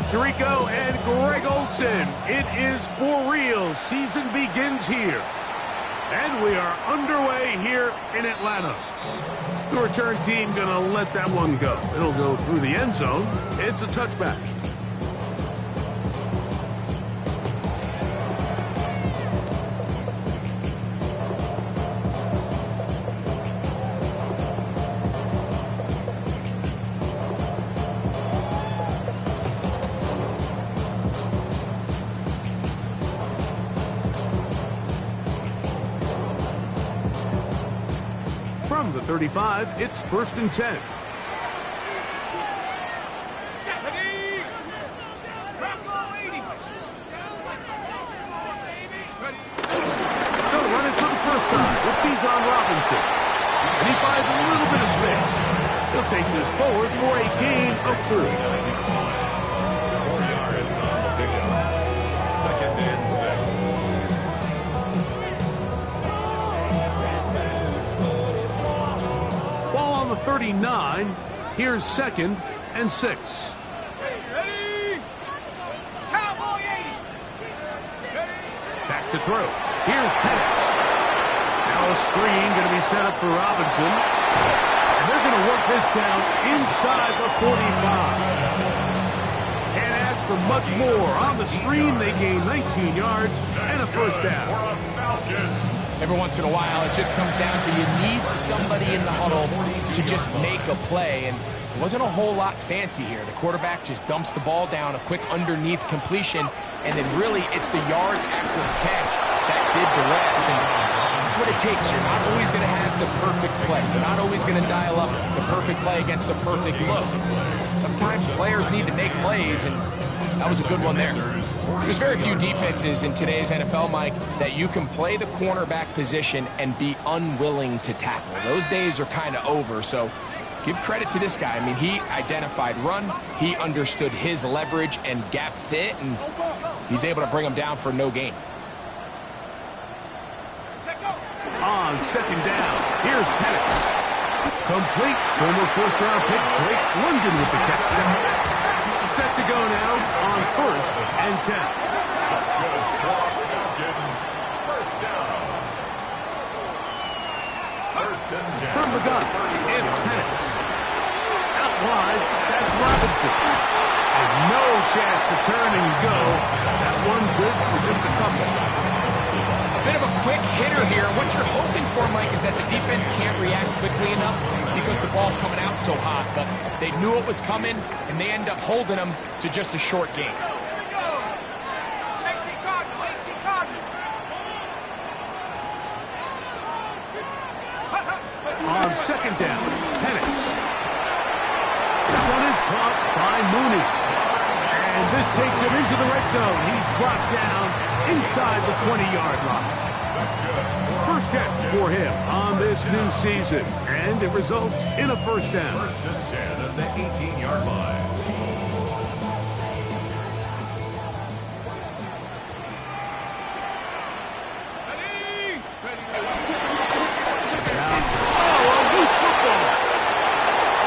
Tirico and Greg Olson. It is for real. Season begins here. And we are underway here in Atlanta. The return team going to let that one go. It'll go through the end zone. It's a touchback. From the 35, it's 1st and 10. They'll run it for the first time with Bijan Robinson. And he finds a little bit of space. He'll take this forward for a gain of 3. 4 yards on the pickup. 2nd and 6. Ball on the 39. Here's 2nd and 6. Back to throw. Here's Penix. Now a screen going to be set up for Robinson. And they're going to work this down inside the 45. Can't ask for much more. On the screen, they gain 19 yards and a first down. Every once in a while, it just comes down to you need somebody in the huddle to just make a play. And it wasn't a whole lot fancy here. The quarterback just dumps the ball down, a quick underneath completion, and then really it's the yards after the catch that did the rest. And that's what it takes. You're not always going to have the perfect play. You're not always going to dial up the perfect play against the perfect look. Sometimes players need to make plays, and that was a good one there. There's very few defenses in today's NFL, Mike, that you can play the cornerback position and be unwilling to tackle. Those days are kind of over, so give credit to this guy. I mean, he identified run, he understood his leverage and gap fit, and he's able to bring him down for no gain. On 2nd down, here's Penix. Complete. Former first-round pick Drake London with the catch. Set to go now on 1st and 10. Let's go. Falcons. First down. 1st and 10. From the gun, it's Penix. Out wide, that's Robinson. And no chance to turn and go. That one good for just a couple. A bit of a quick hitter here. What you're hoping for, Mike, is that the defense can't react quickly enough because the ball's coming out so hot. But they knew it was coming, and they end up holding them to just a short game. On 2nd down, Penix. That one is caught by Mooney. And this takes him into the red zone. He's brought down inside the 20-yard line. First catch for him on this new season. And it results in a first down. 1st and 10 at the 18-yard line.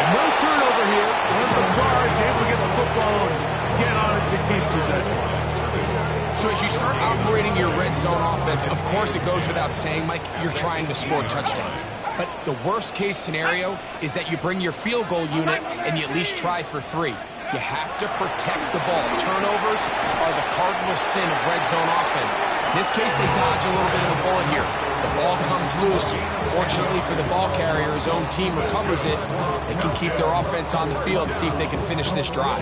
No turnover here. One of the guards able to get the football and get on it to keep possession. So as you start operating your red zone offense, of course it goes without saying, Mike, you're trying to score touchdowns. But the worst case scenario is that you bring your field goal unit and you at least try for 3. You have to protect the ball. Turnovers are the cardinal sin of red zone offense. In this case, they dodge a little bit of a bullet here. The ball comes loose. Fortunately for the ball carrier, his own team recovers it. They can keep their offense on the field and see if they can finish this drive.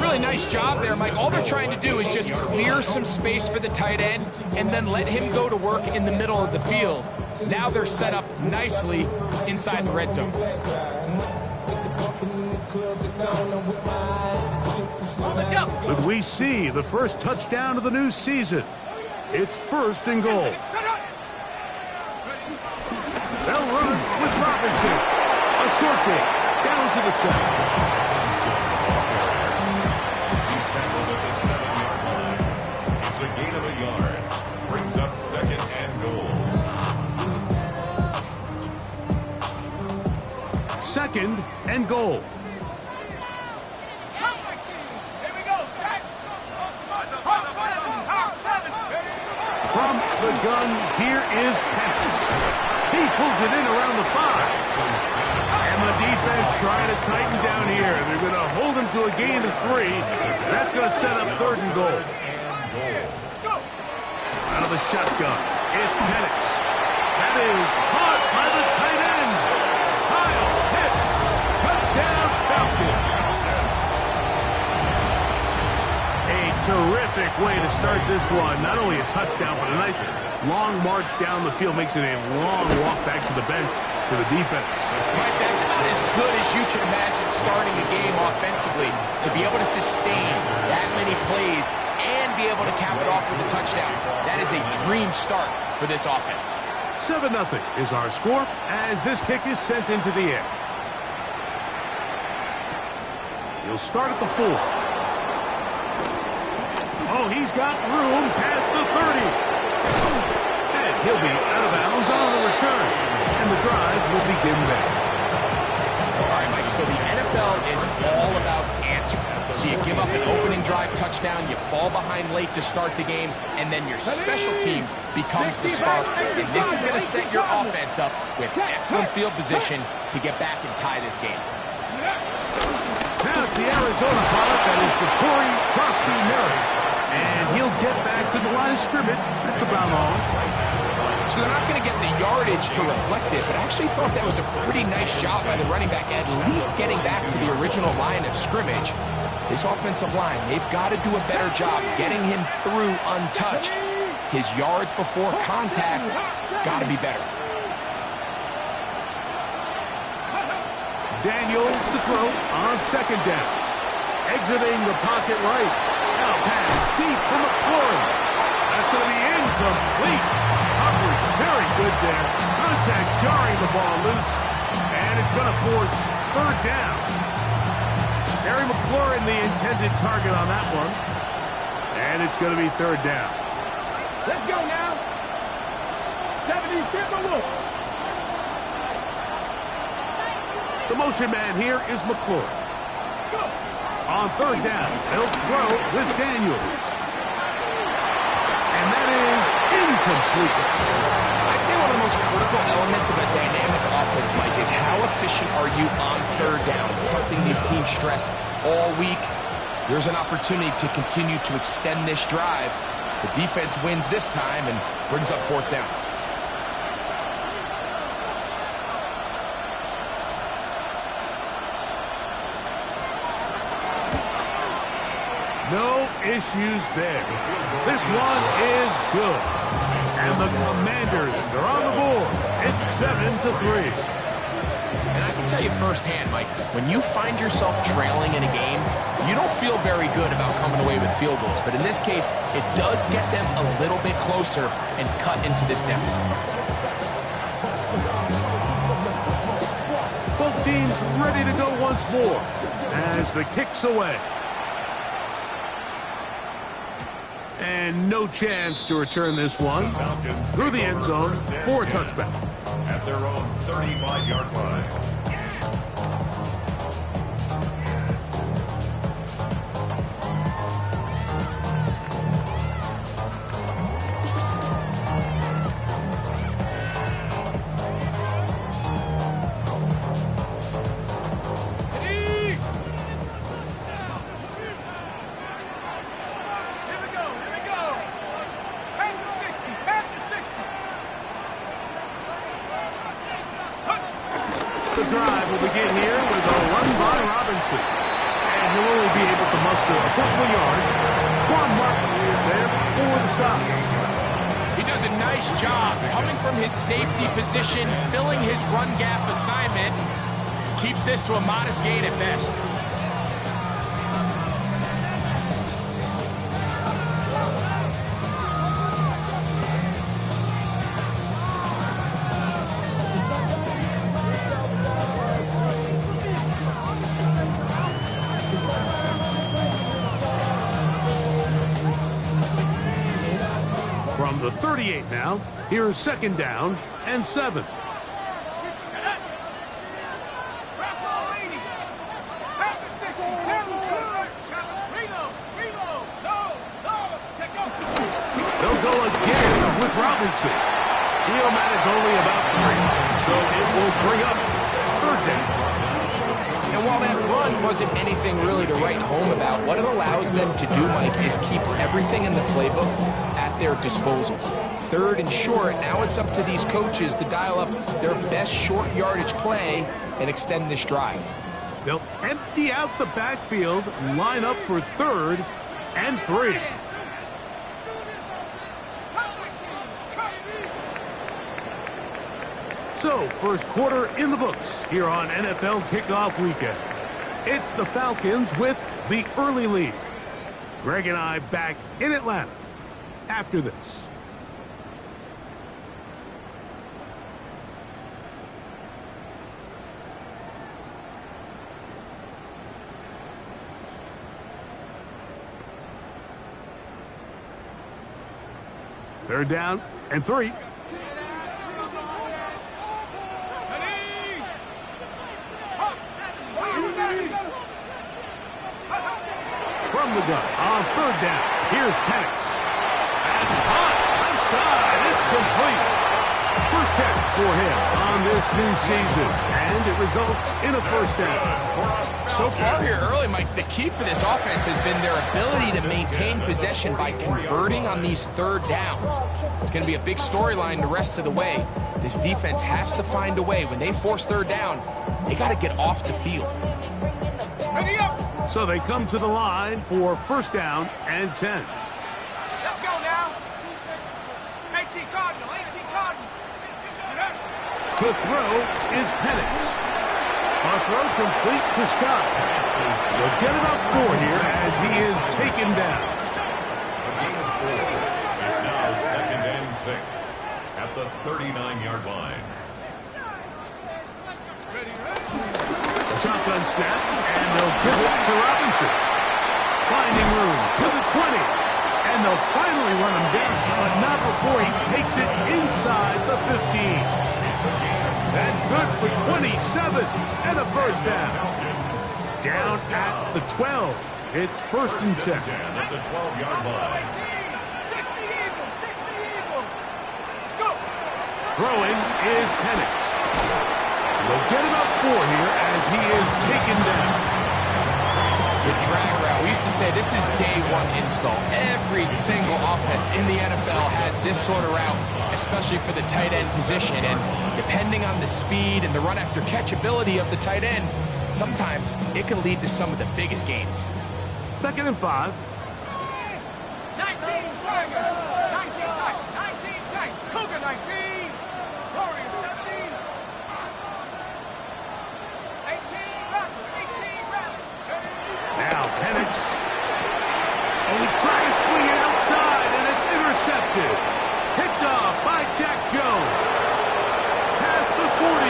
Really nice job there, Mike. All they're trying to do is just clear some space for the tight end and then let him go to work in the middle of the field. Now they're set up nicely inside the red zone. Could we see the first touchdown of the new season? It's 1st and goal. They'll run with Robinson. A short kick down to the 7. He's tackled at the 7-yard line. It's a gain of a yard. Brings up 2nd and goal. 2nd and goal. From the gun, here is Penix. He pulls it in around the 5. And the defense trying to tighten down here. They're going to hold him to a gain of 3. That's going to set up 3rd and goal. Out of the shotgun, it's Penix. That is caught by the tight end. Kyle Pitts. Touchdown, Falcons. A terrific way to start this one. Not only a touchdown, but a nice long march down the field. Makes it a long walk back to the bench for the defense. Right, that's about as good as you can imagine starting a game offensively. To be able to sustain that many plays and be able to cap it off with a touchdown, that is a dream start for this offense. 7-0 is our score as this kick is sent into the air. He'll start at the 4. Oh, he's got room past the 30. And he'll be out of bounds on the return. And the drive will begin there. All right, Mike, so the NFL is all about answering. So you give up an opening drive touchdown, you fall behind late to start the game, and then your special teams becomes the spark. And this is going to set your offense up with excellent field position to get back and tie this game. Now it's the Arizona pilot, that is Corey Crosby-Merritt. And he'll get back to the line of scrimmage. That's about all. So they're not going to get the yardage to reflect it, but I actually thought that was a pretty nice job by the running back, at least getting back to the original line of scrimmage. This offensive line, they've got to do a better job getting him through untouched. His yards before contact got to be better. Daniels to throw on 2nd down. Exiting the pocket right. Now pass deep from McLaurin. That's going to be incomplete. Coverage very good there. Contact jarring the ball loose. And it's going to force 3rd down. Terry McLaurin the intended target on that one. And it's going to be 3rd down. Let's go now. 70, get the look. The motion man here is McLaurin. On 3rd down, he'll throw with Daniels. And that is incomplete. I'd say one of the most critical elements of a dynamic offense, Mike, is how efficient are you on 3rd down? It's something these teams stress all week. There's an opportunity to continue to extend this drive. The defense wins this time and brings up 4th down. No issues there. This one is good. And the Commanders are on the board. It's 7-3. And I can tell you firsthand, Mike, when you find yourself trailing in a game, you don't feel very good about coming away with field goals. But in this case, it does get them a little bit closer and cut into this deficit. Both teams ready to go once more as the kick's away. And no chance to return this one through the end zone for a touchback. At their own 35-yard line. The drive will begin here with a run by Robinson. And he'll only be able to muster a couple of yards. Quan Martin is there for the stop. He does a nice job coming from his safety position, filling his run gap assignment. Keeps this to a modest gain at best. From the 38 now, here's 2nd down and 7. They'll go again Robinson. He'll manage only about 3, so it will bring up 3rd down. And while that run wasn't anything really to write home about, what it allows them to do, Mike, is keep everything in the playbook at their disposal. 3rd and short, now it's up to these coaches to dial up their best short yardage play and extend this drive. They'll empty out the backfield, line up for 3rd and 3. So, first quarter in the books here on NFL Kickoff Weekend. It's the Falcons with the early lead. Greg and I back in Atlanta after this. Third down and 3. From the gun on 3rd down. Here's Penix. That's hot. Left side. It's complete. First catch for him on this new season. And it results in a 1st down. So far here early, Mike, the key for this offense has been their ability to maintain possession by converting on these 3rd downs. It's going to be a big storyline the rest of the way. This defense has to find a way. When they force 3rd down, they got to get off the field. Ready up. So they come to the line for 1st down and 10. Let's go now. 18 Cardinal, 18 Cardinal. To throw is Penix. A throw complete to Scott. They'll get about 4 here as he is taken down. A gain of 4. It's now 2nd and 6 at the 39-yard line. Shotgun snap, and they'll give it to Robinson. Finding room to the 20. And they'll finally run him down, but not before he takes it inside the 15. That's good for 27 and a 1st down. Down at the 12. It's 1st and 10. At the 12-yard line. 60 Eagles, 60 Eagles. Let's go. Throwing is Penix. They'll get about 4 here as he is taken down. The drag route. We used to say this is day 1 install. Every single offense in the NFL has this sort of route, especially for the tight end position. And depending on the speed and the run after catch ability of the tight end, sometimes it can lead to some of the biggest gains. 2nd and 5. 19 Tiger, 19 Tiger, 19 Tiger, Cougar 19, Warriors 17, 18 Raptor, 18 Raptor. Now Penix. Oh, he tries to swing it outside, and it's intercepted. Picked off by Jack Jones. Past the 40.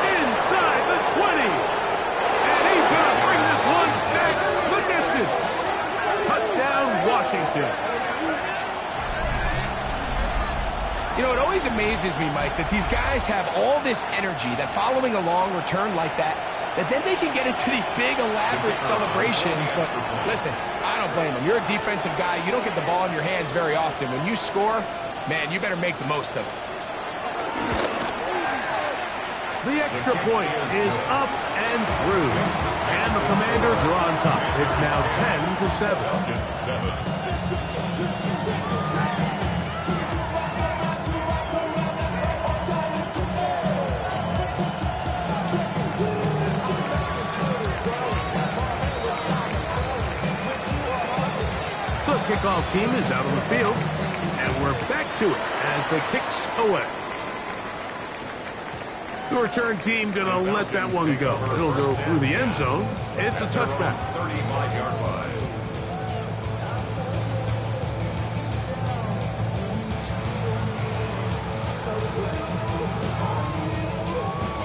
Inside the 20. And he's going to bring this one back the distance. Touchdown, Washington. You know, it always amazes me, Mike, that these guys have all this energy, that following a long return like that then they can get into these big, elaborate celebrations. But listen, I don't blame them. You're a defensive guy. You don't get the ball in your hands very often. When you score, man, you better make the most of it. The extra point is up and through. And the Commanders are on top. It's now 10-7. The kickoff team is out on the field. And we're back to it as the kicks away. The return team going to let that one go. It'll go through the end zone. It's a touchback. 35-yard line.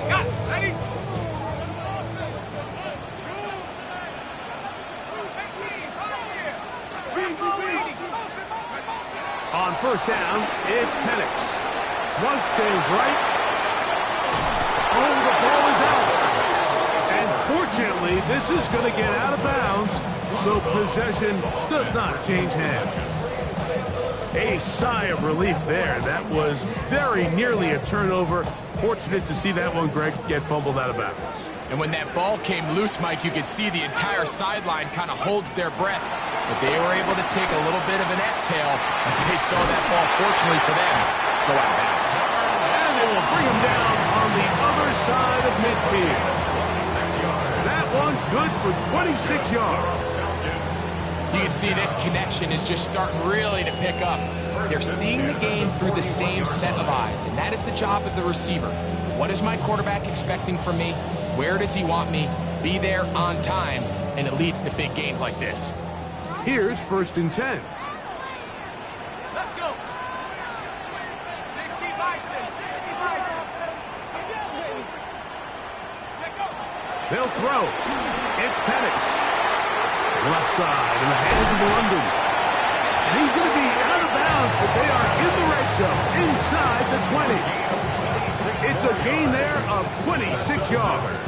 Got it. Ready? On first down, it's Penix. Flush to his right. Oh, the ball is out. And fortunately, this is going to get out of bounds, so possession does not change hands. A sigh of relief there. That was very nearly a turnover. Fortunate to see that one, Greg, get fumbled out of bounds. And when that ball came loose, Mike, you could see the entire sideline kind of holds their breath. But they were able to take a little bit of an exhale as they saw that ball, fortunately for them, go out of bounds. And they will bring him down on the other side of midfield. That one good for 26 yards. You can see this connection is just starting really to pick up. They're seeing the game through the same set of eyes, and that is the job of the receiver. What is my quarterback expecting from me? Where does he want me? Be there on time, and it leads to big gains like this. Here's 1st and 10. Let's go. 60 bison, 60 bison. They'll throw. It's Penix. Left side in the hands of London. And he's going to be out of bounds, but they are in the red zone, inside the 20. It's a gain there of 26 yards.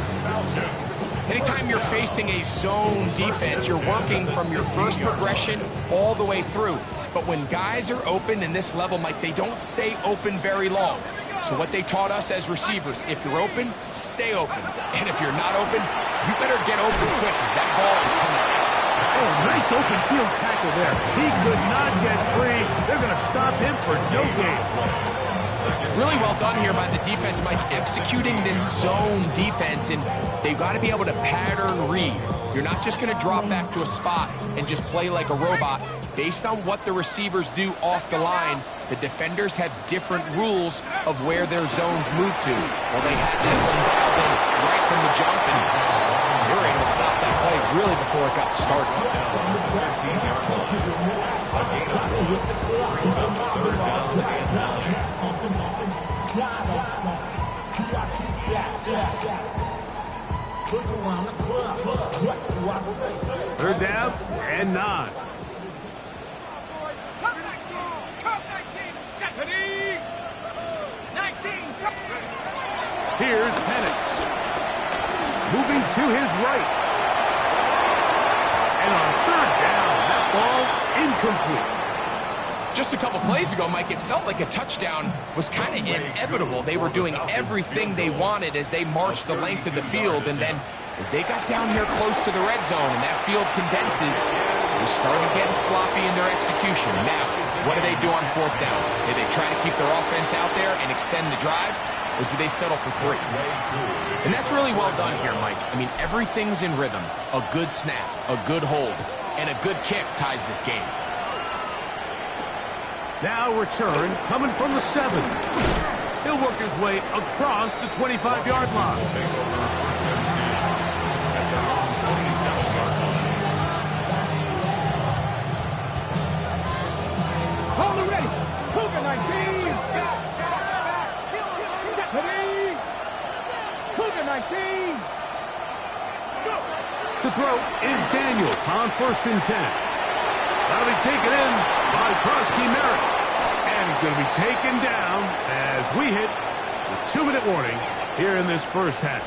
Anytime you're facing a zone defense, you're working from your first progression all the way through. But when guys are open in this level, Mike, they don't stay open very long. So what they taught us as receivers, if you're open, stay open. And if you're not open, you better get open quick because that ball is coming. Oh, nice open field tackle there. He could not get free. They're going to stop him for no gain. Really well done here by the defense, Mike, executing this zone defense, and they've got to be able to pattern read. You're not just going to drop back to a spot and just play like a robot. Based on what the receivers do off the line, the defenders have different rules of where their zones move to. Well, they had that one dialed in right from the jump, and they were able to stop that play really before it got started. Third down and 9. Here's Penix. Moving to his right. And on 3rd down, that ball incomplete. Just a couple plays ago, Mike, it felt like a touchdown was kind of inevitable. They were doing everything they wanted as they marched the length of the field, and then as they got down here close to the red zone and that field condenses, they started getting sloppy in their execution. Now, what do they do on 4th down? Do they try to keep their offense out there and extend the drive, or do they settle for 3? And that's really well done here, Mike. I mean, everything's in rhythm. A good snap, a good hold, and a good kick ties this game. Now return coming from the 7. He'll work his way across the 25-yard line. Take over 1st and 10 at their own 27-yard line. Hold it ready. Cougar 19. Ready. Cougar 19. Go. To throw is Daniels on 1st and 10. That'll be taken in by Krosky Merritt. And he's going to be taken down as we hit the 2-minute warning here in this first half.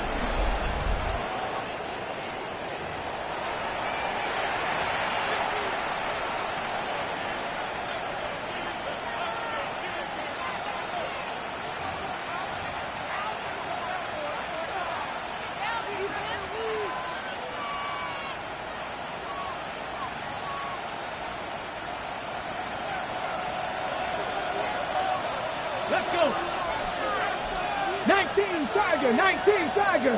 Let's go. 19 Tiger, 19 Tiger.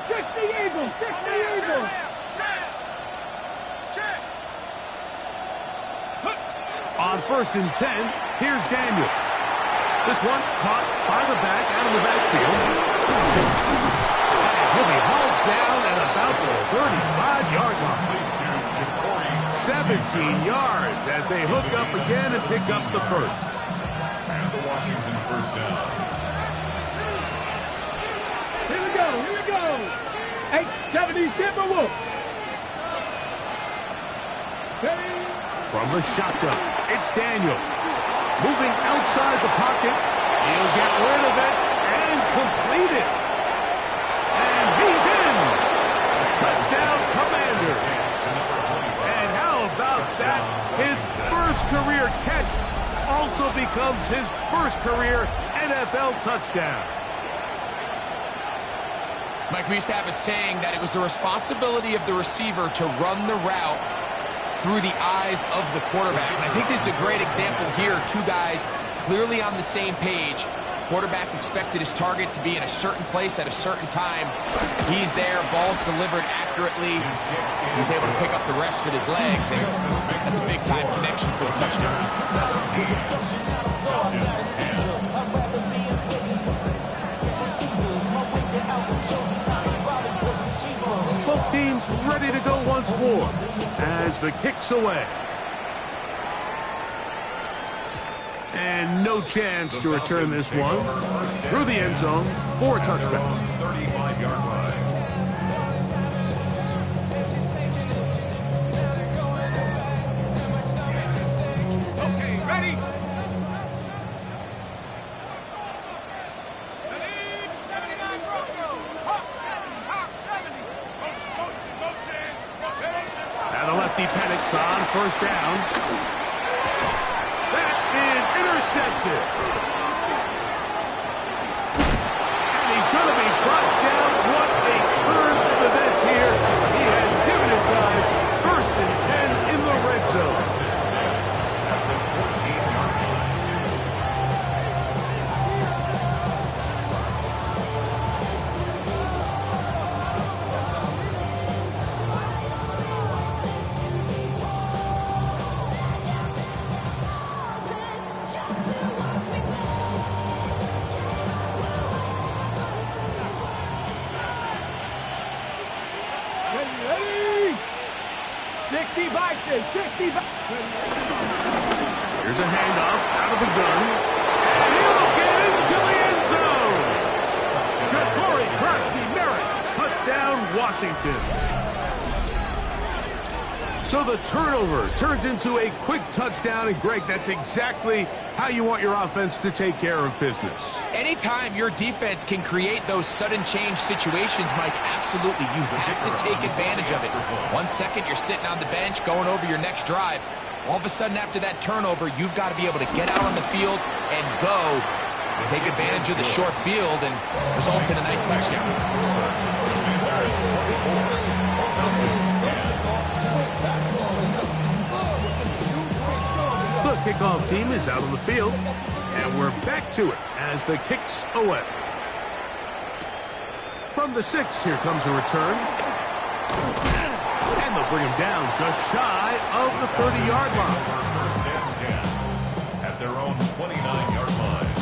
Fix the Eagle, fix the Eagle. On 1st and 10, here's Daniels. This one caught by the back out of the backfield. And he'll be hauled down at about the 35-yard line. 17 yards as they hook up again and pick up the first. And the Washington 1st down. Here we go, here we go. 870 Timberwolves. From the shotgun, it's Daniel. Moving outside the pocket. He'll get rid of it and complete it. And he's in. Touchdown, Commanders. career catch also becomes his first career NFL touchdown. Mike, we used to have a saying that it was the responsibility of the receiver to run the route through the eyes of the quarterback. And I think this is a great example here. Two guys clearly on the same page. Quarterback expected his target to be in a certain place at a certain time. He's there, ball's delivered accurately. He's able to pick up the rest with his legs, and that's a big-time connection for a touchdown. Both teams ready to go once more as the kick's away. And no chance to return this one through the end zone for a touchdown. 35-yard line. Okay, ready? And the lefty Penix on first down. That is intercepted. And he's going to be brought down. What a turn of events here. He has given his guys 1st and 10 in the red zone. Ready? 60 boxes, 60 boxes. Here's a handoff out of the gun. And he'll get into the end zone. Jacory Krusty-Merritt, touchdown Washington. So the turnover turns into a quick touchdown. And Greg, that's exactly how you want your offense to take care of business. Anytime your defense can create those sudden change situations, Mike, absolutely, you have to take advantage of it. 1 second, you're sitting on the bench, going over your next drive. All of a sudden, after that turnover, you've got to be able to get out on the field and go. Take advantage of the short field and results in a nice touchdown. The kickoff team is out on the field, and we're back to it as the kick's away. From the 6, here comes a return. And they'll bring him down just shy of the 30-yard line. 1st and 10 at their own 29-yard line.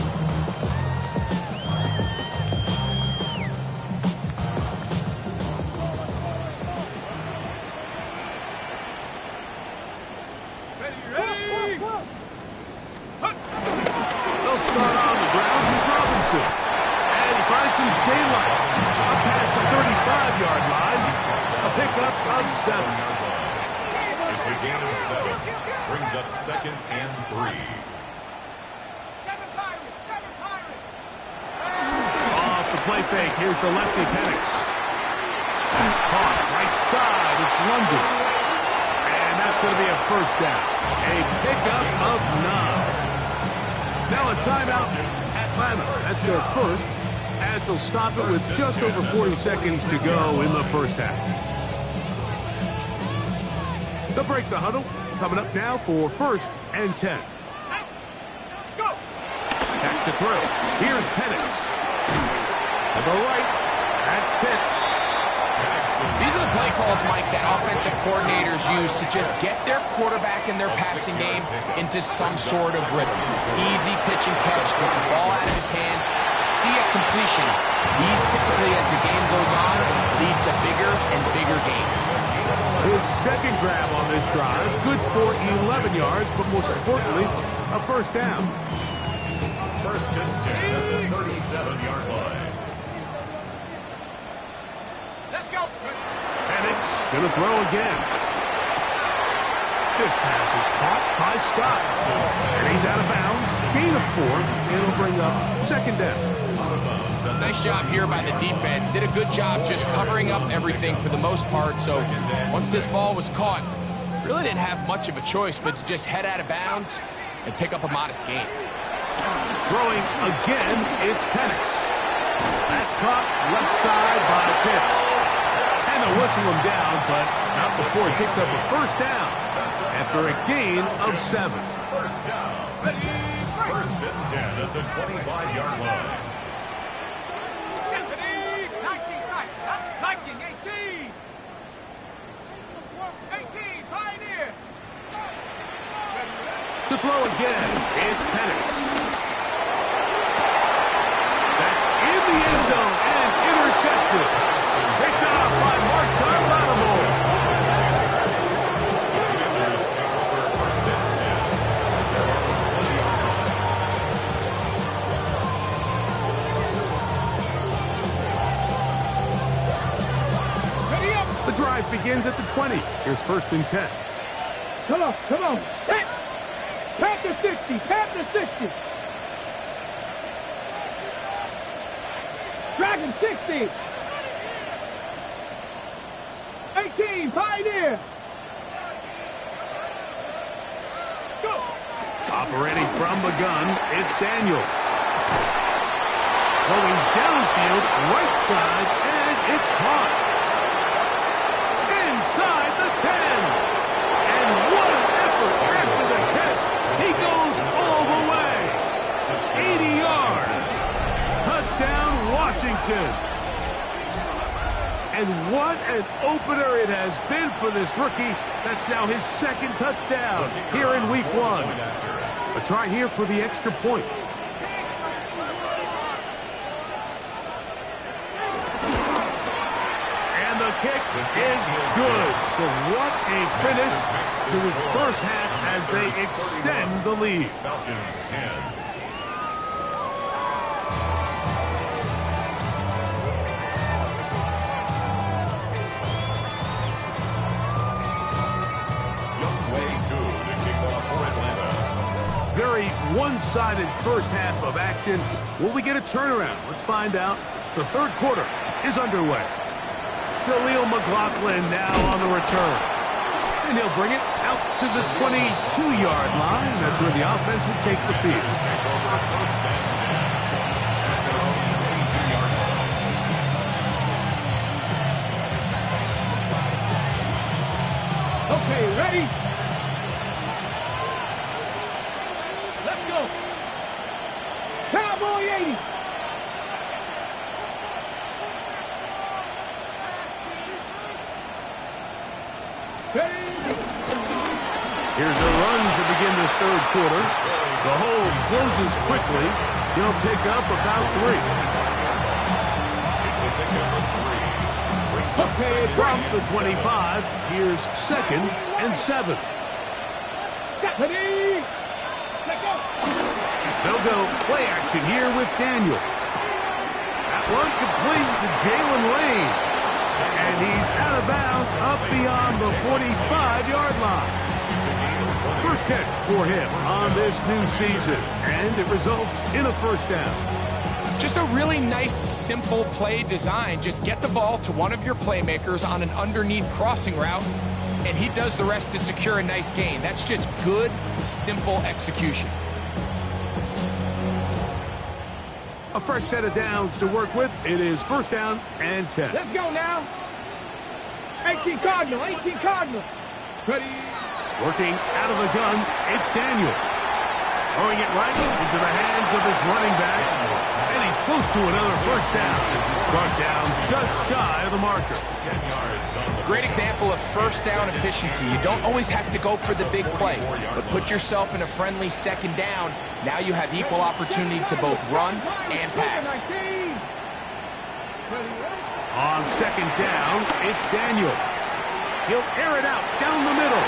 They'll start on the ground with Robinson. And he finds some daylight. Up past the 35-yard line. A pickup of 7. It's a gain of 7. Brings up 2nd and 3. Off the play fake. Here's the lefty Penix. That's caught right side. It's London. And that's going to be a 1st down. A pickup of 9. Now a timeout, Atlanta. That's their 1st, as they'll stop it with just over 40 seconds to go in the 1st half. They'll break the huddle. Coming up now for 1st and 10. Back to throw. Here's Penix. To the right. That's Pitts. These are the play calls, Mike, that offensive coordinators use to just get their quarterback and their passing game into some sort of rhythm. Easy pitch and catch, get the ball out of his hand, see a completion. These typically, as the game goes on, lead to bigger and bigger gains. His 2nd grab on this drive, good for 11 yards, but most importantly, a 1st down. 1st and 10 at the 37-yard line. Let's go. Penix going to throw again. This pass is caught by Scott. And he's out of bounds. Gain of 4. It'll bring up 2nd down. Nice job here by the defense. Did a good job just covering up everything for the most part. So once this ball was caught, Really didn't have much of a choice but to just head out of bounds and pick up a modest gain. Throwing again, it's Penix. That's caught left side by Pitts. And they'll whistle him down, but not before he picks up a first down after a gain of 7. First down. First and 10 at the 25-yard line. 19 tight. Viking 18. 18, Pioneer. To throw again, it's Penix. That's in the end zone and intercepted. Picked off by Marshawn Lattimore. The drive begins at the 20. Here's first and 10. Come on. Hit. Tap the 60. Dragon 60. 18, Pioneer. Go. Operating from the gun, it's Daniels. Going downfield, right side, and it's caught. Inside the 10. And what an effort after the catch. He goes all the way. 80 yards. Touchdown, Washington. And what an opener it has been for this rookie. That's now his second touchdown here in week 1. A try here for the extra point. And the kick is good. So what a finish to his first half as they extend the lead. Falcons 10. Very one-sided first half of action. Will we get a turnaround? Let's find out. The third quarter is underway. Jaleel McLaughlin now on the return. And he'll bring it out to the 22-yard line. That's where the offense will take the field. Okay, ready? Let's go. Cowboy 80. Here's a run to begin this third quarter. The hole closes quickly. He'll pick up about 3. It's a pickup of 3. Okay, from the 25, here's second and 7. Ready? Let's go. They'll go play action here with Daniels. That one complete to Jalen Lane. And he's out of bounds up beyond the 45-yard line. First catch for him on this new season. And it results in a first down. Just a really nice, simple play design. Just get the ball to one of your playmakers on an underneath crossing route, and he does the rest to secure a nice gain. That's just good, simple execution. A fresh set of downs to work with. It is first down and 10. Let's go now. 18 Cardinal. Ready? Working out of the gun, it's Daniels. Throwing it right into the hands of his running back. And he's close to another first down. Brought down just shy of the marker. 10 yards on the Great example of first down efficiency. You don't always have to go for the big play, but put yourself in a friendly second down. Now you have equal opportunity to both run and pass. On second down, it's Daniels. He'll air it out down the middle.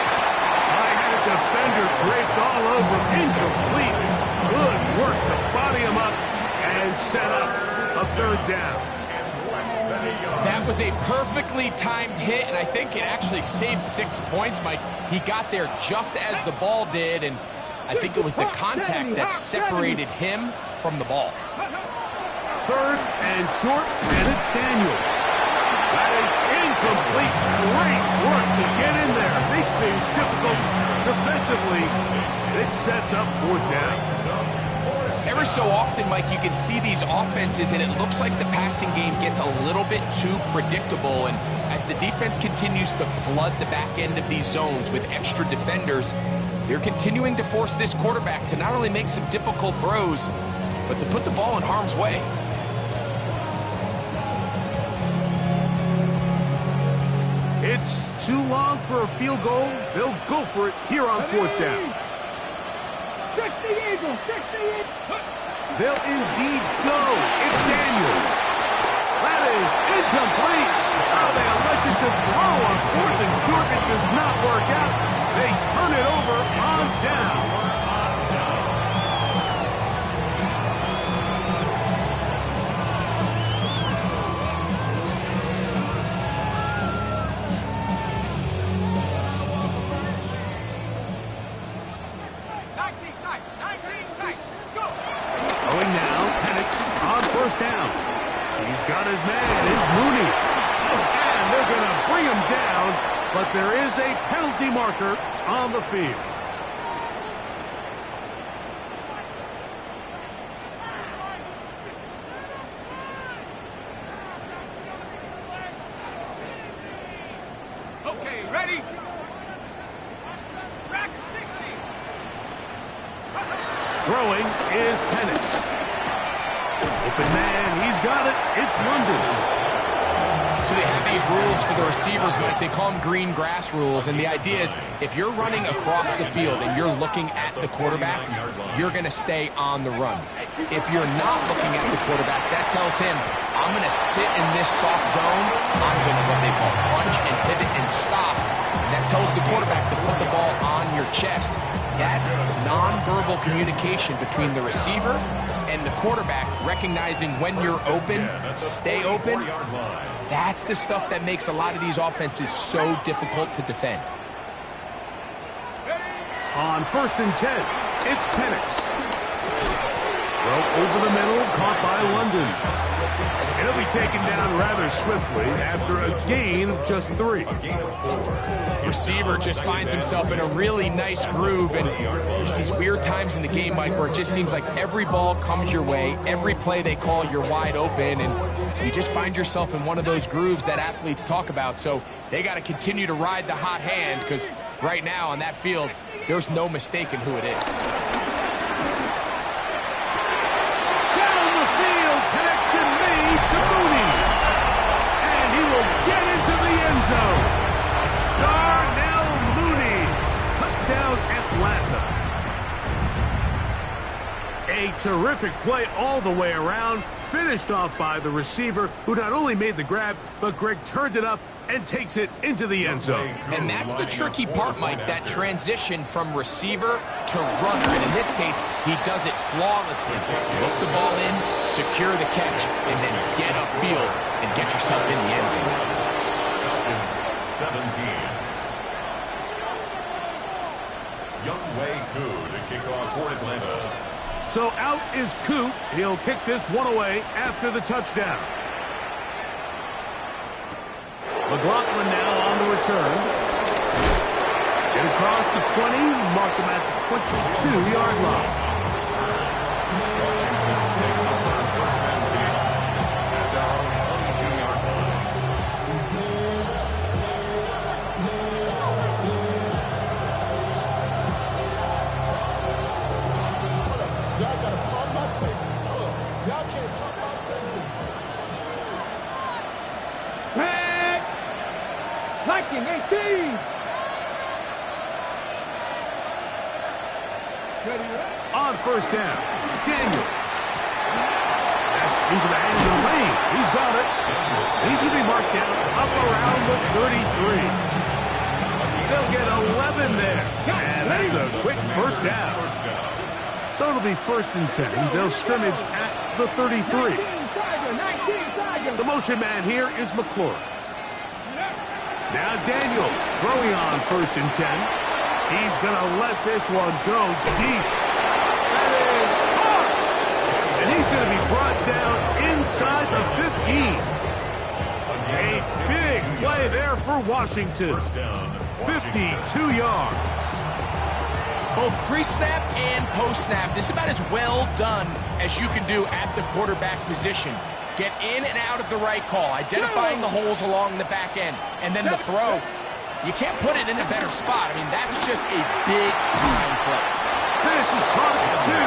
I had a defender draped all over him. Incomplete. Good work to body him up and set up a third down. That was a perfectly timed hit, and I think it actually saved 6 points, Mike. He got there just as the ball did, and I think it was the contact that separated him from the ball. Third and short, and it's Daniels. That is incomplete. Great work to get in there. Make things difficult defensively. It sets up fourth down. Every so often, Mike, you can see these offenses, and it looks like the passing game gets a little bit too predictable. And as the defense continues to flood the back end of these zones with extra defenders, they're continuing to force this quarterback to not only make some difficult throws, but to put the ball in harm's way. It's too long for a field goal. They'll go for it here on fourth down. 60 Eagles, 60 Eagles. They'll indeed go. It's Daniels. That is incomplete. Oh, they elected to throw on fourth and short. It does not work out. They turn it over on down. Going now, Penix on first down. He's got his man. It's Mooney. And they're going to bring him down, but there is a penalty marker on the field. Okay, ready? Track 60. Throwing is Penix. Open man, he's got it. It's London. So they have these rules for the receivers, Mike. They call them green grass rules. And the idea is if you're running across the field and you're looking at the quarterback, you're going to stay on the run. If you're not looking at the quarterback, that tells him, I'm going to sit in this soft zone. I'm going to what they call punch and pivot and stop. And that tells the quarterback to put the ball on your chest. That nonverbal communication between the receiver and the quarterback, recognizing when you're open, stay open, that's the stuff that makes a lot of these offenses so difficult to defend. On first and 10, it's Penix. Throw over the middle, caught by London. He'll be taken down rather swiftly after a gain of just 3. Receiver just finds himself in a really nice groove, and there's these weird times in the game, Mike, where it just seems like every ball comes your way, every play they call, you're wide open, and you just find yourself in one of those grooves that athletes talk about. So they got to continue to ride the hot hand, because right now on that field, there's no mistaking who it is. To Mooney, and he will get into the end zone. Darnell Mooney, touchdown Atlanta. A terrific play all the way around, finished off by the receiver, who not only made the grab, but Greg turned it up and takes it into the end zone. And that's the tricky part, Mike, that transition from receiver to runner. And in this case, he does it flawlessly. Look the ball in, secure the catch, and then get upfield and get yourself in the end zone. 17. Younghoe Koo to kick off for Atlanta. So out is Koo. He'll kick this one away after the touchdown. McLaughlin now on the return. Get across the 20, mark him at the 22-yard line. Washington takes over first and 10 at their own 22-yard line. Y'all gotta pump my taste. Y'all can't pump my taste. Liking 18. On first down, Daniels. That's into the hands of Lane. He's got it. He's going to be marked down up around the 33. They'll get 11 there. And that's a quick first down. So it'll be first and 10. They'll scrimmage at the 33. The motion man here is McClure. Now Daniels throwing on first and 10. He's going to let this one go deep. That is hard. And he's going to be brought down inside the 15. A play there for Washington. First down, Washington. 52 yards. Both pre-snap and post-snap, this is about as well done as you can do at the quarterback position. Get in and out of the right call, identifying the holes along the back end, and then the throw. You can't put it in a better spot. I mean, that's just a big-time play. This is caught at 2.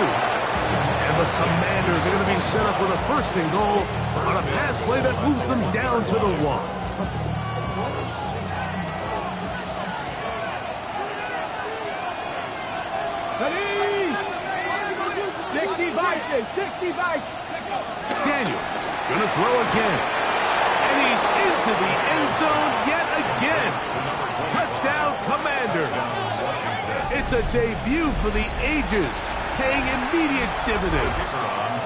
And the Commanders are going to be set up with a first and goal on a pass play that moves them down to the 1. Ready? 60 Vikings, 60 Vikings. Daniels gonna throw again. And he's into the end zone yet again. Touchdown, Commander. It's a debut for the ages, paying immediate dividends.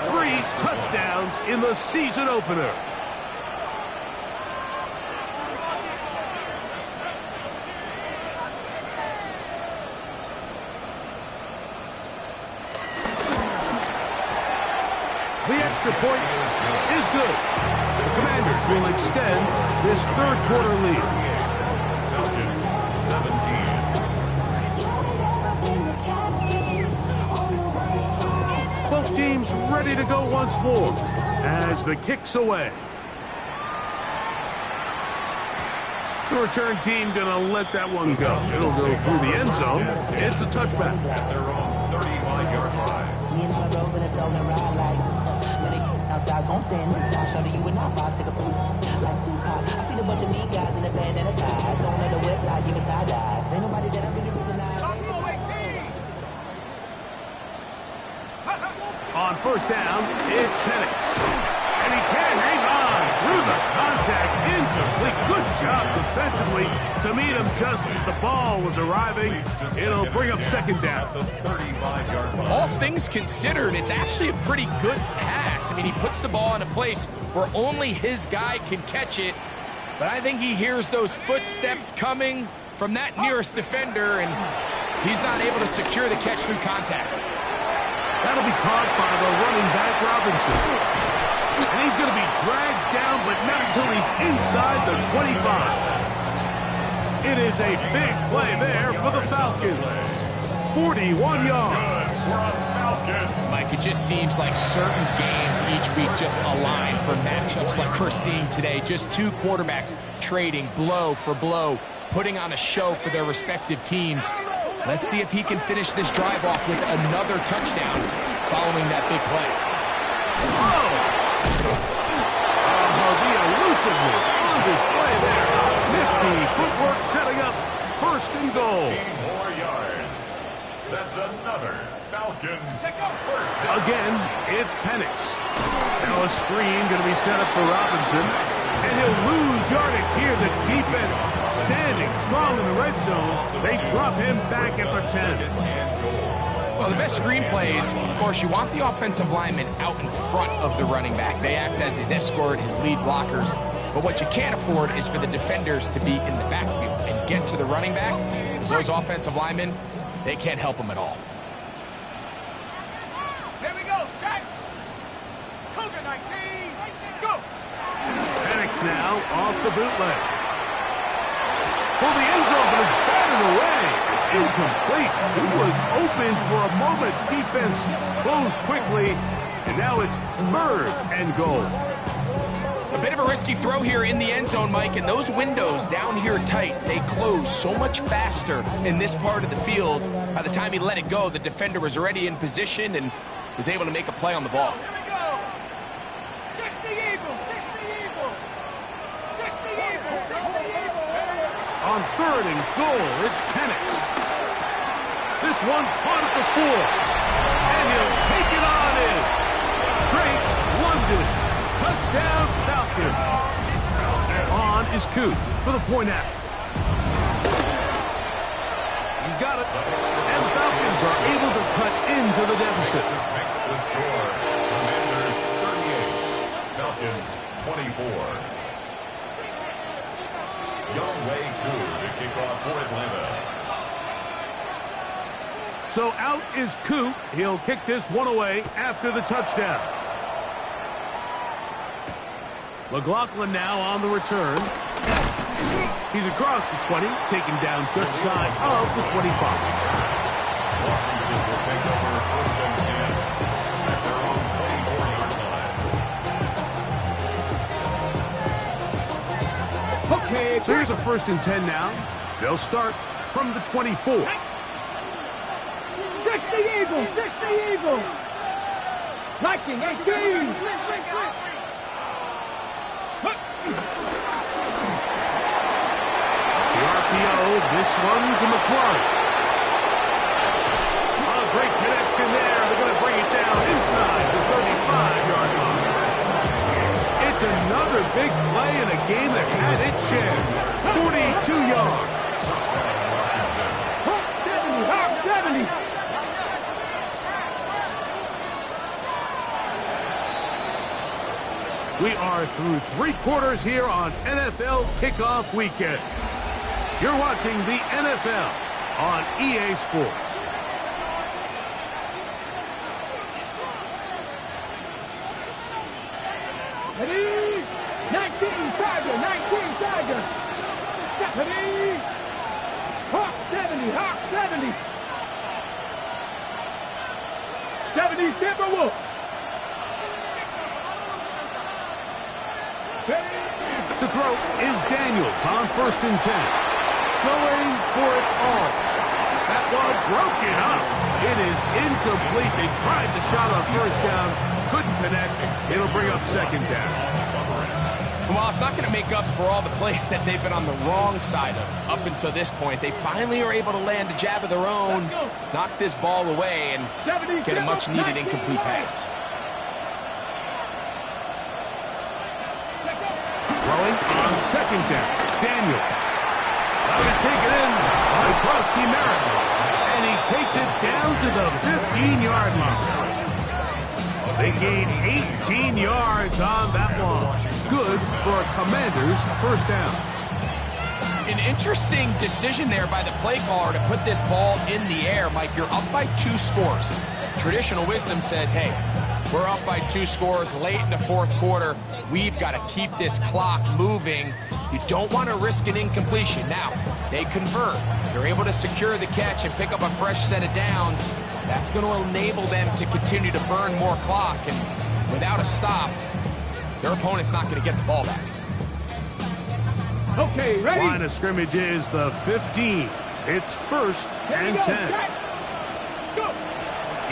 3 touchdowns in the season opener. The extra point is good. The Commanders will extend this third quarter lead. Falcons, 17. Both teams ready to go once more as the kick's away. The return team gonna let that one go. It'll go through the end zone. It's a touchback. At their own 35-yard line. Me and all the bros in the stone and ride like when they outside, so I'm staying inside. Show you and I vibe, take a poop like Tupac. I see a bunch of mean guys in the band that are tied. Don't know the west side, giving side eyes. Ain't nobody that I really recognize. On first down, it's Penix. And he can hang on through the contact. Incomplete. Good job defensively to meet him just as the ball was arriving. It'll bring up second down. At the 35-yard line. All things considered, it's actually a pretty good pass. I mean, he puts the ball in a place where only his guy can catch it. But I think he hears those footsteps coming from that nearest defender, and he's not able to secure the catch through contact. That'll be caught by the running back, Robinson. And he's going to be dragged down, but not until he's inside the 25. It is a big play there for the Falcons. 41 yards. Mike, it just seems like certain games each week just align for matchups like we're seeing today. Just two quarterbacks trading blow for blow, putting on a show for their respective teams. Let's see if he can finish this drive off with another touchdown following that big play. Oh, the elusiveness on display there. Nifty footwork setting up first and goal. 16 more yards. That's another Falcons first down. Again, it's Penix. Now a screen going to be set up for Robinson. And he'll lose yardage here. The defense standing strong in the red zone. They drop him back at the 10. Well, the best screen plays, of course, you want the offensive lineman out in front of the running back. They act as his escort, his lead blockers. But what you can't afford is for the defenders to be in the backfield and get to the running back. Those offensive linemen, they can't help him at all. Here we go, set. Cougar 19, go. Penix now off the bootleg. Well, the end zone was batted away. Incomplete. He was open for a moment. Defense closed quickly, and now it's third and goal. A bit of a risky throw here in the end zone, Mike, and those windows down here tight, they close so much faster in this part of the field. By the time he let it go, the defender was already in position and was able to make a play on the ball. Here we go. 60 Eagles, 60 Eagles. 60 Eagles, 60 Eagles. On third and goal, it's Penix. This one caught at the 4. And he'll take it on in. Great London. Touchdown, Falcons. On is Coot for the point after. He's got it. And the Falcons are able to cut into the deficit. Makes the score. Commanders 38. Falcons 24. Younghoe Koo to kick off for Atlanta. So out is Coot. He'll kick this one away after the touchdown. McLaughlin now on the return. He's across the 20, taken down just shy of the 25. Washington will take over first and 10 at their own 24-yard line. Okay, So here's a first and 10 now. They'll start from the 24. 60 Eagles, 60 Eagles. Liking 18. The RPO, this one to McClung. Oh, great connection there. They're going to bring it down inside the 35-yard line. It's another big play in a game that had its share. 42 yards. 70. We are through 3 quarters here on NFL Kickoff Weekend. You're watching the NFL on EA Sports. Ready? 19 Tiger, 19 Tiger. Ready? Hawk 70. 70 Timberwolf. To throw is Daniels on first and 10. Going for it all. That ball broken up. It is incomplete. They tried the shot on first down. Couldn't connect. It'll bring up second down. Well, it's not going to make up for all the plays that they've been on the wrong side of up until this point. They finally are able to land a jab of their own, knock this ball away, and get a much-needed incomplete pass. Throwing on second down. Daniel. Now to take it in by Krosky Merritt. And he takes it down to the 15-yard line. They gain 18 yards on that one. Good for a Commanders first down. An interesting decision there by the play caller to put this ball in the air. Mike, you're up by 2 scores. Traditional wisdom says, hey, we're up by 2 scores late in the fourth quarter. We've got to keep this clock moving. You don't want to risk an incompletion. Now, they convert. They're able to secure the catch and pick up a fresh set of downs. That's going to enable them to continue to burn more clock. And without a stop, their opponent's not going to get the ball back. Okay, ready? Line of scrimmage is the 15. It's first and 10. Go.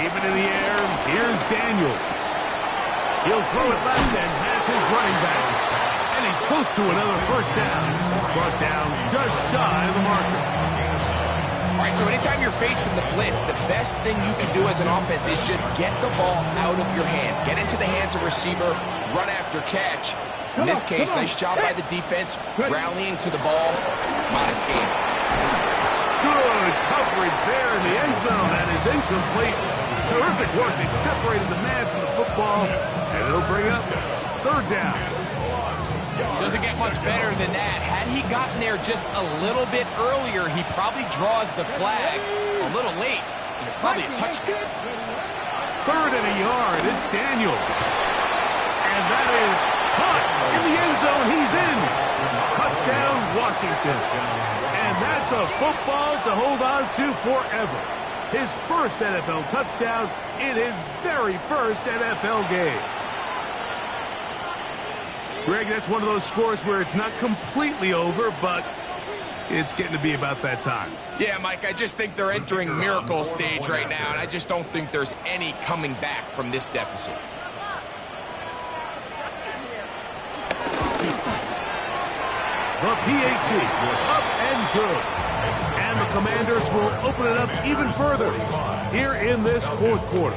Even in the air, here's Daniels. He'll throw it left and has his running back. And he's close to another first down. He's brought down just shy of the marker. All right, so anytime you're facing the blitz, the best thing you can do as an offense is just get the ball out of your hand. Get into the hands of receiver, run after catch. In this case, nice job by the defense, rallying to the ball. Modest game. Good coverage there in the end zone. That is incomplete. Terrific work. They separated the man from the football, and it'll bring up third down. Doesn't get much better than that. Had he gotten there just a little bit earlier, he probably draws the flag a little late, and it's probably a touchdown. Third and a yard. It's Daniel. And that is caught in the end zone. He's in. Touchdown, Washington. And that's a football to hold on to forever. His first NFL touchdown in his very first NFL game. Greg, that's one of those scores where it's not completely over, but it's getting to be about that time. Yeah, Mike, I just think they're entering miracle stage right now, and I just don't think there's any coming back from this deficit. The PAT, up and good. And the Commanders will open it up even further here in this fourth quarter.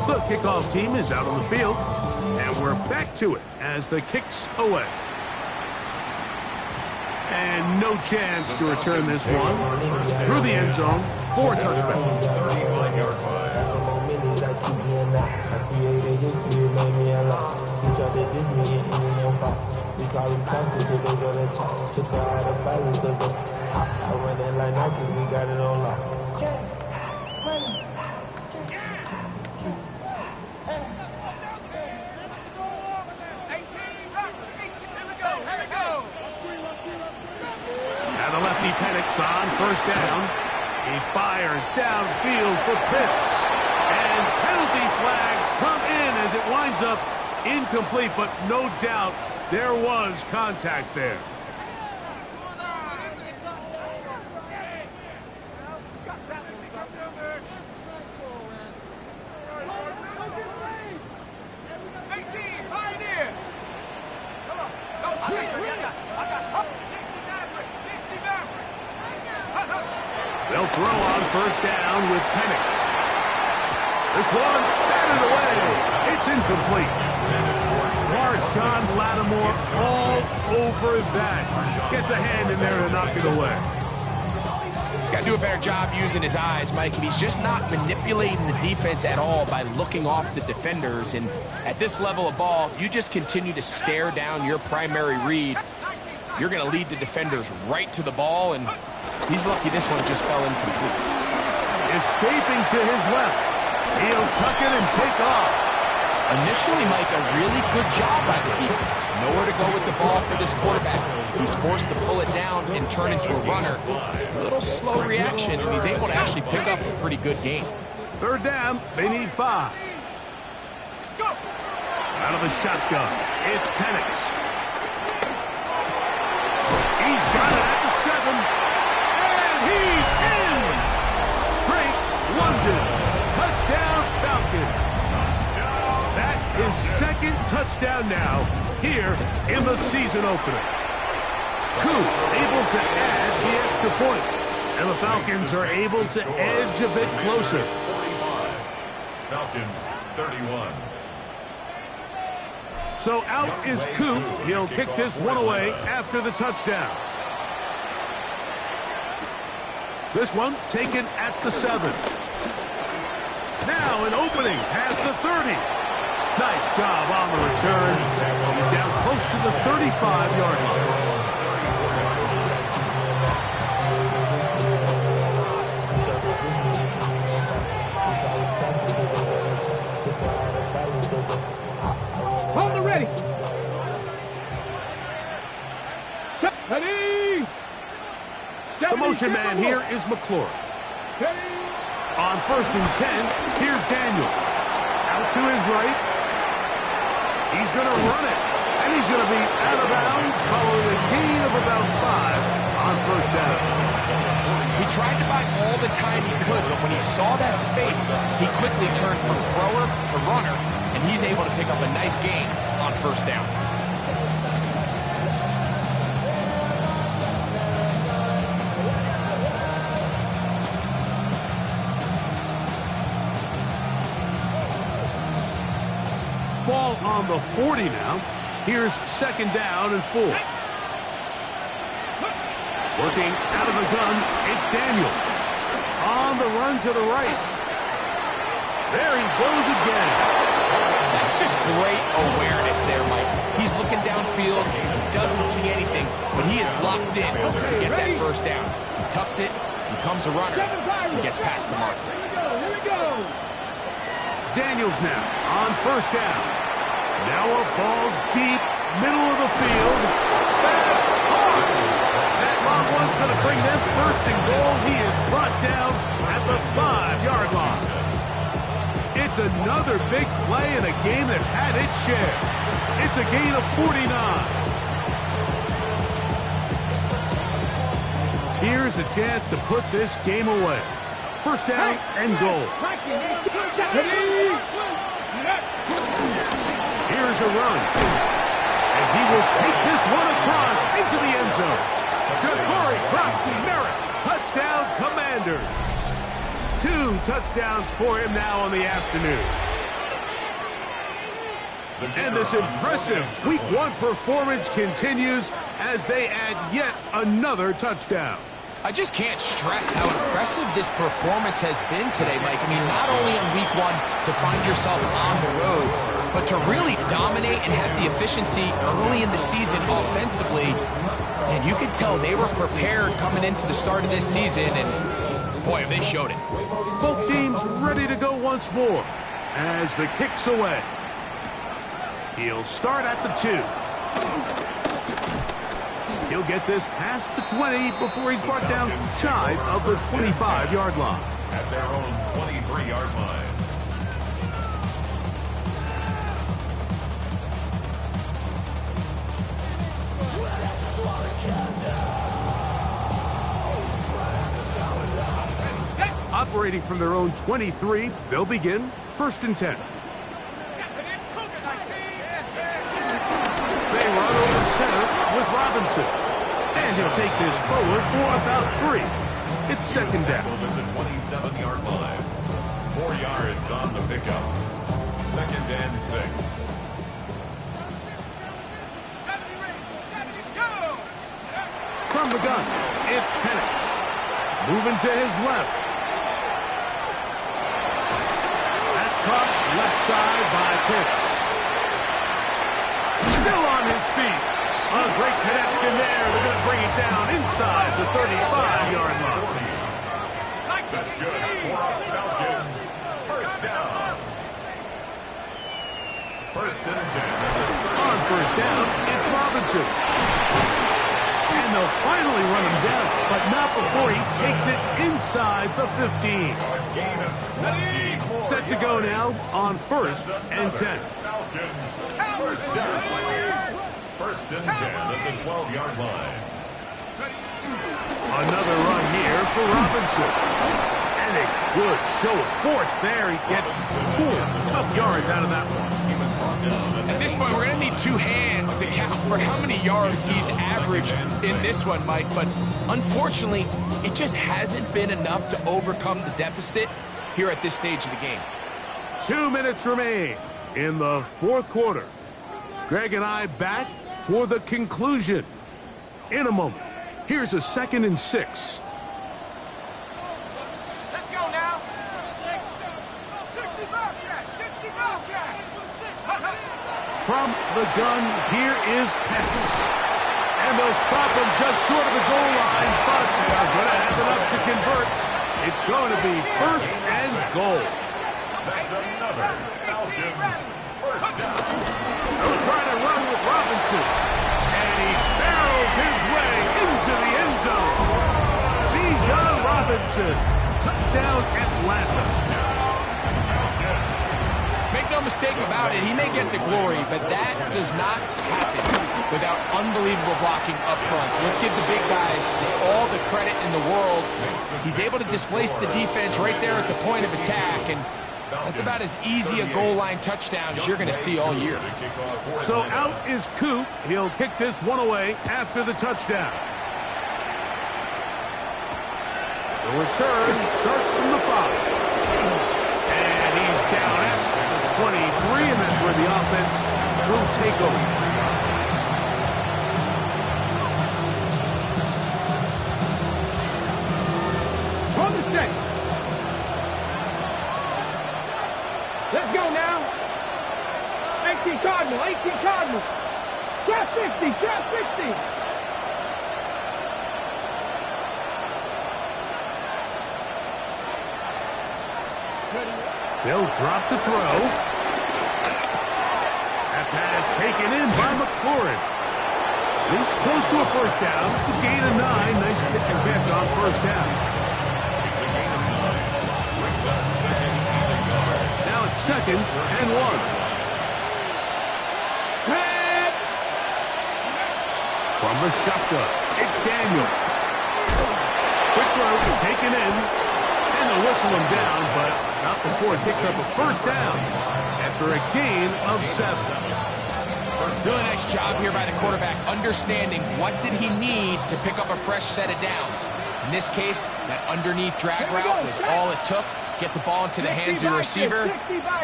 The kickoff team is out on the field, and we're back to it as the kick's away. And no chance to return this one through the end zone for a touchback. 31-yard He fires downfield for Pitts. And penalty flags come in as it winds up incomplete, but no doubt there was contact there. They'll throw on first down with Penix. This one, batted away. It's incomplete. Marshawn Lattimore all over that. Gets a hand in there to knock it away. He's got to do a better job using his eyes, Mike, and he's just not manipulating the defense at all by looking off the defenders. And at this level of ball, if you just continue to stare down your primary read, you're going to lead the defenders right to the ball, and he's lucky this one just fell incomplete. Escaping to his left. He'll tuck it and take off. Initially, Mike, a really good job by the defense. Nowhere to go with the ball for this quarterback. He's forced to pull it down and turn into a runner. A little slow reaction, and he's able to actually pick up a pretty good game. Third down, they need 5. Go! Out of the shotgun, it's Penix. He's got it at the 7. And he's in! Drake London. Touchdown, Falcons. That is second touchdown now here in the season opener. Coop able to add the extra point. And the Falcons are able to edge a bit closer. 45. Falcons 31. So out is Coop. He'll kick this one away after the touchdown. This one taken at the 7. Now an opening past the 30. Nice job on the return. He's down close to the 35-yard line. Hold the ready. Ready. The motion man here is McClure. On 1st and 10, here's Daniel. Out to his right. He's going to run it. And he's going to be out of bounds following a gain of about 5 on first down. He tried to buy all the time he could, but when he saw that space, he quickly turned from thrower to runner, and he's able to pick up a nice gain on first down. Ball on the 40 now. Here's second down and 4. Working out of the gun, it's Daniel. On the run to the right. There he goes again. That's just great awareness there, Mike. He's looking downfield, he doesn't see anything, but he is locked in to get that first down. He tucks it, becomes a runner, and gets past the mark. Here we go. Daniels now on first down. Now a ball deep, middle of the field. That's hard. That long one's going to bring them first and goal. He is brought down at the 5-yard line. It's another big play in a game that's had its share. It's a gain of 49. Here's a chance to put this game away. First down and goal. Here's a run. And he will take this one across into the end zone. Ja'Cory Krosky-Merritt, touchdown Commanders. 2 touchdowns for him now on the afternoon. And this impressive Week 1 performance continues as they add yet another touchdown. I just can't stress how impressive this performance has been today, Mike. I mean, not only in Week 1 to find yourself on the road, but to really dominate and have the efficiency early in the season offensively. And you could tell they were prepared coming into the start of this season, and boy, have they showed it. Both teams ready to go once more as the kick's away. He'll start at the 2. He'll get this past the 20 before he's brought down shy of the 25-yard line. At their own 23-yard line. Operating from their own 23, they'll begin 1st and 10. They run over center with Robinson. And he'll take this forward for about 3. It's 2nd down. At the 27-yard line. 4 yards on the pickup. 2nd and 6. From the gun, it's Penix. Moving to his left. That's caught left side by Pitts. Still on his feet. A great connection there. They're going to bring it down inside the 35-yard line. That's good for our Falcons. 1st down. 1st and 10. On 1st down, it's Robinson. And they'll finally run him down, but not before he takes it inside the 15. Gain of 20. Set to go now on 1st and 10. Falcons. 1st down. 1st and 10 at the 12-yard line. Another run here for Robinson. And a good show of force there. He gets 4 tough yards out of that one. He was brought down. At this point, we're going to need 2 hands to count for how many yards he's averaged in this one, Mike. But unfortunately, it just hasn't been enough to overcome the deficit here at this stage of the game. 2 minutes remain in the 4th quarter. Greg and I back for the conclusion in a moment. Here's a 2nd and 6. Let's go now. 60 Bobcat. 60 Bobcat. From the gun, here is Penix. And they'll stop him just short of the goal line, but they are going to have enough to convert. It's going to be 1st and goal. That's another Falcons 1st down. They'll try to run with Robinson. And he barrels his way into the end zone. Bijan Robinson. Touchdown Atlanta. Make no mistake about it, he may get the glory, but that does not happen without unbelievable blocking up front. So let's give the big guys all the credit in the world. He's able to displace the defense right there at the point of attack, and that's about as easy a goal line touchdown as you're going to see all year. So out is Coop. He'll kick this one away after the touchdown. The return starts from the 5. And he's down at the 23, and that's where the offense will take over. From the set. Let's go now. 18 Cardinal, 18 Cardinal. Trap 60, trap 60. They'll drop to throw. That pass taken in by McLaurin. He's close to a 1st down. It's a gain of 9. Nice pitch and catch on 1st down. It's a gain of 9. Brings up 2nd and a yard. Now it's 2nd and 1. From the shotgun, it's Daniel. Quick throw taken in. And they'll whistle him down, but not before he picks up a 1st down after a gain of 7. Really nice job here by the quarterback, understanding what did he need to pick up a fresh set of downs. In this case, that underneath drag route was all it took. Get the ball into the hands of your receiver,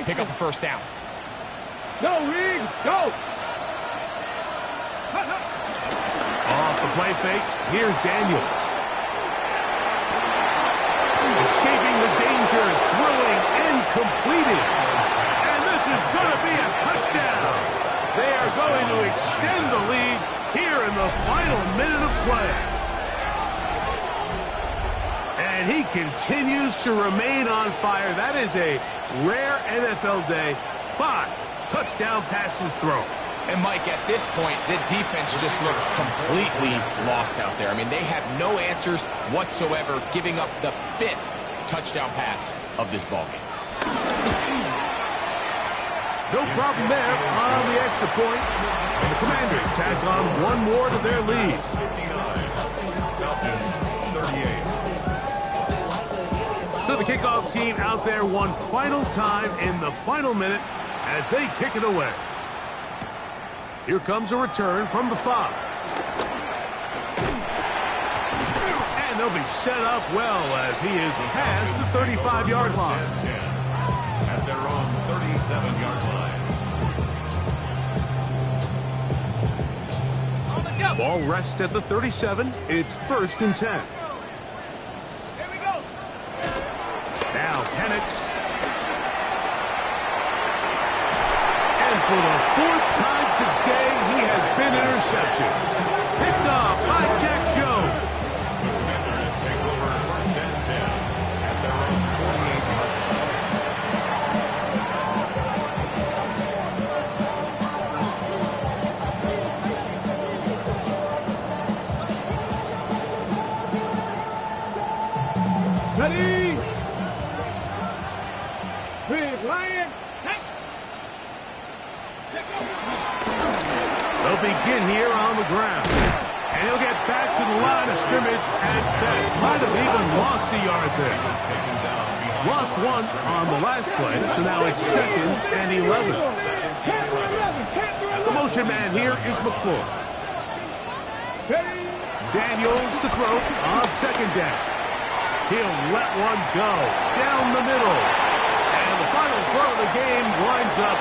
pick up a 1st down. Go, Reed, go. Off the play fake, here's Daniels. Escaping the danger, throwing and completing. And this is going to be a touchdown. They are going to extend the lead here in the final minute of play. And he continues to remain on fire. That is a rare NFL day. 5 touchdown passes thrown. And, Mike, at this point, the defense just looks completely lost out there. I mean, they have no answers whatsoever, giving up the 5th touchdown pass of this ballgame. No problem there on the extra point. And the Commanders tack on one more to their lead. 59. Falcons 38. So the kickoff team out there one final time in the final minute as they kick it away. Here comes a return from the 5. And they'll be set up well as he is past the 35-yard line. At their own 37-yard line. On the go. Ball rests at the 37. It's 1st and 10. Here we go. Now Penix. And for the 4th time today, he has been intercepted. Picked off by Jack Jones. The Commanders take over 1st and 10 at their own 48-yard line. Ready? Big Lion. They'll begin here on the ground. And he'll get back to the line of scrimmage at best. Might have even lost a yard there. Lost 1 on the last play, so now it's 2nd and 11. The motion man here is McClure. Daniels to throw on 2nd down. He'll let one go down the middle. And the final throw of the game winds up